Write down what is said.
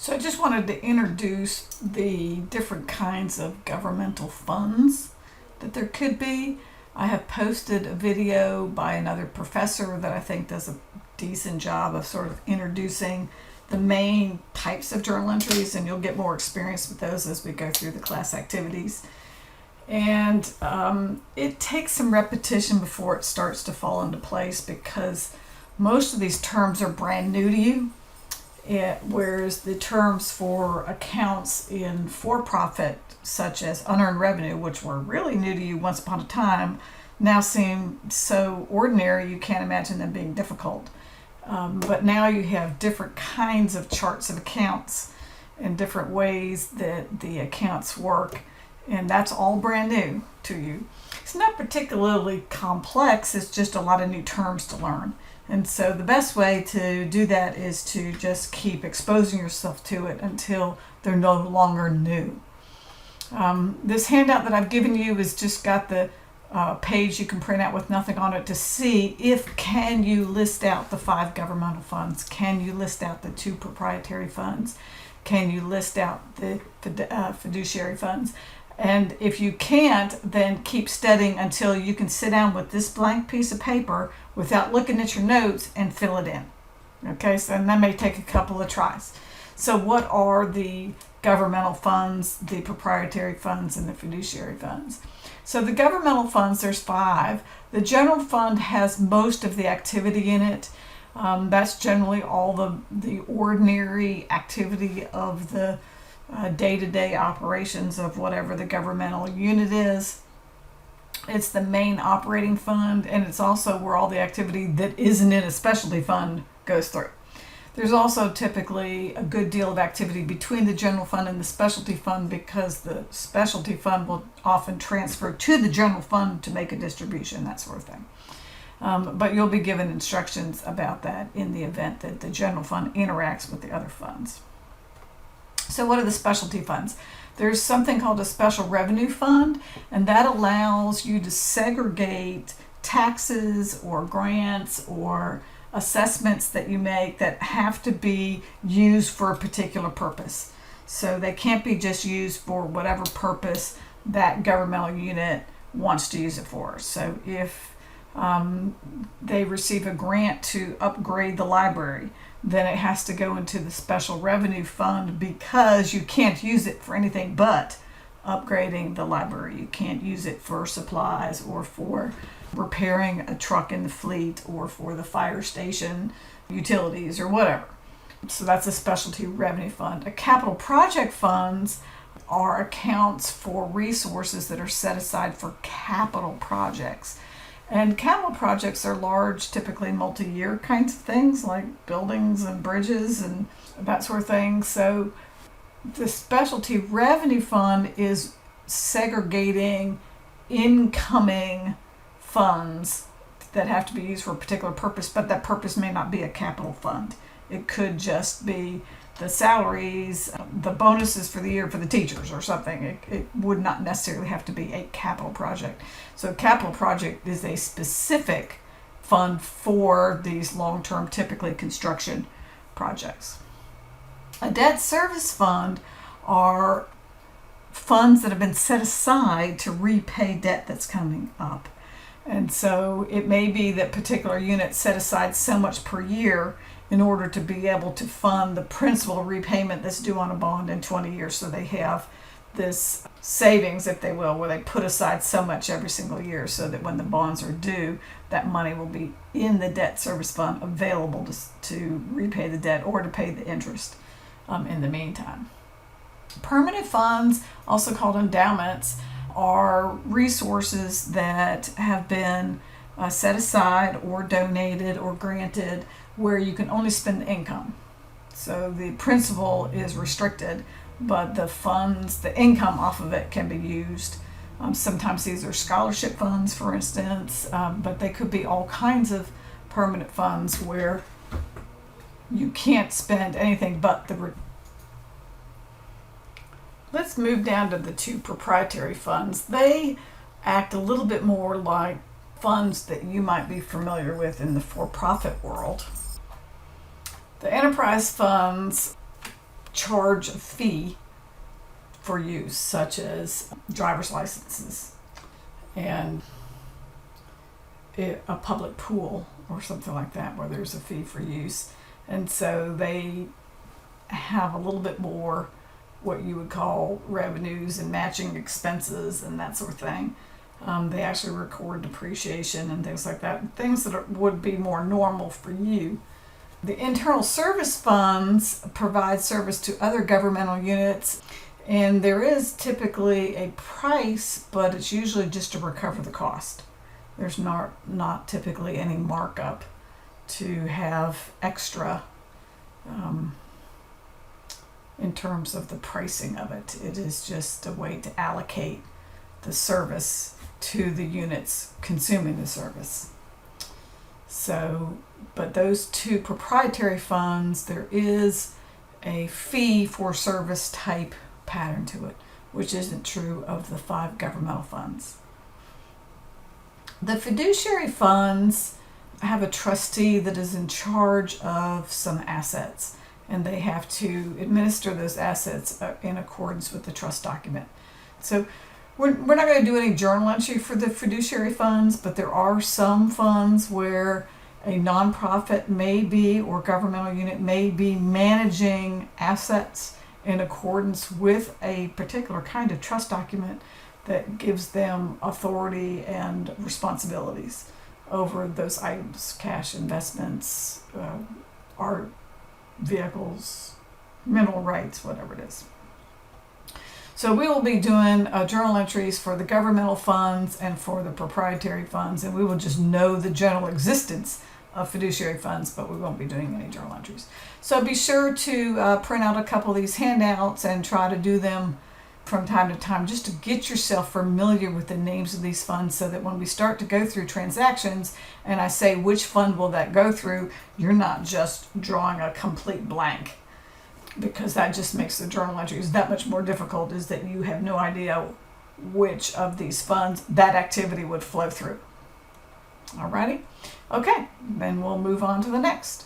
So I just wanted to introduce the different kinds of governmental funds that there could be. I have posted a video by another professor that I think does a decent job of sort of introducing the main types of journal entries, and you'll get more experience with those as we go through the class activities. And it takes some repetition before it starts to fall into place, because most of these terms are brand new to you. Whereas the terms for accounts in for-profit, such as unearned revenue, which were really new to you once upon a time, now seem so ordinary you can't imagine them being difficult. But now you have different kinds of charts of accounts and different ways that the accounts work, and that's all brand new to you. It's not particularly complex, it's just a lot of new terms to learn. And so the best way to do that is to just keep exposing yourself to it until they're no longer new. This handout that I've given you has just got the page you can print out with nothing on it to see can you list out the 5 governmental funds? Can you list out the 2 proprietary funds? Can you list out the fiduciary funds? And if you can't, then keep studying until you can sit down with this blank piece of paper without looking at your notes and fill it in. Okay, so that may take a couple of tries. So what are the governmental funds, the proprietary funds, and the fiduciary funds? So the governmental funds, there's 5. The general fund has most of the activity in it. That's generally all the ordinary activity of the day-to-day operations of whatever the governmental unit is. It's the main operating fund, and it's also where all the activity that isn't in a specialty fund goes through. There's also typically a good deal of activity between the general fund and the specialty fund, because the specialty fund will often transfer to the general fund to make a distribution, that sort of thing. But you'll be given instructions about that in the event that the general fund interacts with the other funds. So what are the specialty funds? There's something called a special revenue fund, and that allows you to segregate taxes or grants or assessments that you make that have to be used for a particular purpose. So they can't be just used for whatever purpose that governmental unit wants to use it for. So if they receive a grant to upgrade the library, then it has to go into the special revenue fund, because you can't use it for anything but upgrading the library. You can't use it for supplies or for repairing a truck in the fleet or for the fire station utilities or whatever. So that's a specialty revenue fund. A capital project funds are accounts for resources that are set aside for capital projects. And capital projects are large, typically multi-year kinds of things, like buildings and bridges and that sort of thing. So the specialty revenue fund is segregating incoming funds that have to be used for a particular purpose, but that purpose may not be a capital fund. It could just be the salaries, the bonuses for the year for the teachers or something. It would not necessarily have to be a capital project. So a capital project is a specific fund for these long-term, typically construction projects. A debt service fund are funds that have been set aside to repay debt that's coming up. And so it may be that particular units set aside so much per year in order to be able to fund the principal repayment that's due on a bond in 20 years. So they have this savings, if they will, where they put aside so much every single year so that when the bonds are due, that money will be in the debt service fund available to repay the debt or to pay the interest in the meantime. Permanent funds, also called endowments, are resources that have been set aside or donated or granted where you can only spend the income. So the principal is restricted, but the funds, the income off of it can be used. Sometimes these are scholarship funds, for instance, but they could be all kinds of permanent funds where you can't spend anything but the. Let's move down to the 2 proprietary funds. They act a little bit more like funds that you might be familiar with in the for-profit world. The enterprise funds charge a fee for use, such as driver's licenses and a public pool or something like that, where there's a fee for use. And so they have a little bit more what you would call revenues and matching expenses and that sort of thing. They actually record depreciation and things like that, things that would be more normal for you. The internal service funds provide service to other governmental units, and there is typically a price, but it's usually just to recover the cost. There's not typically any markup to have extra in terms of the pricing of it. It is just a way to allocate the service to the units consuming the service. So, but those two proprietary funds, there is a fee for service type pattern to it, which isn't true of the 5 governmental funds. The fiduciary funds have a trustee that is in charge of some assets, and they have to administer those assets in accordance with the trust document. So we're not going to do any journal entry for the fiduciary funds, but there are some funds where a nonprofit may be, or governmental unit may be, managing assets in accordance with a particular kind of trust document that gives them authority and responsibilities over those items: cash, investments, art, vehicles, mineral rights, whatever it is. So we will be doing journal entries for the governmental funds and for the proprietary funds, and we will just know the general existence of fiduciary funds, but we won't be doing any journal entries. So be sure to print out a couple of these handouts and try to do them from time to time, just to get yourself familiar with the names of these funds, so that when we start to go through transactions and I say which fund will that go through, you're not just drawing a complete blank, because that just makes the journal entries that much more difficult, is that you have no idea which of these funds that activity would flow through. Alrighty? Okay, then we'll move on to the next.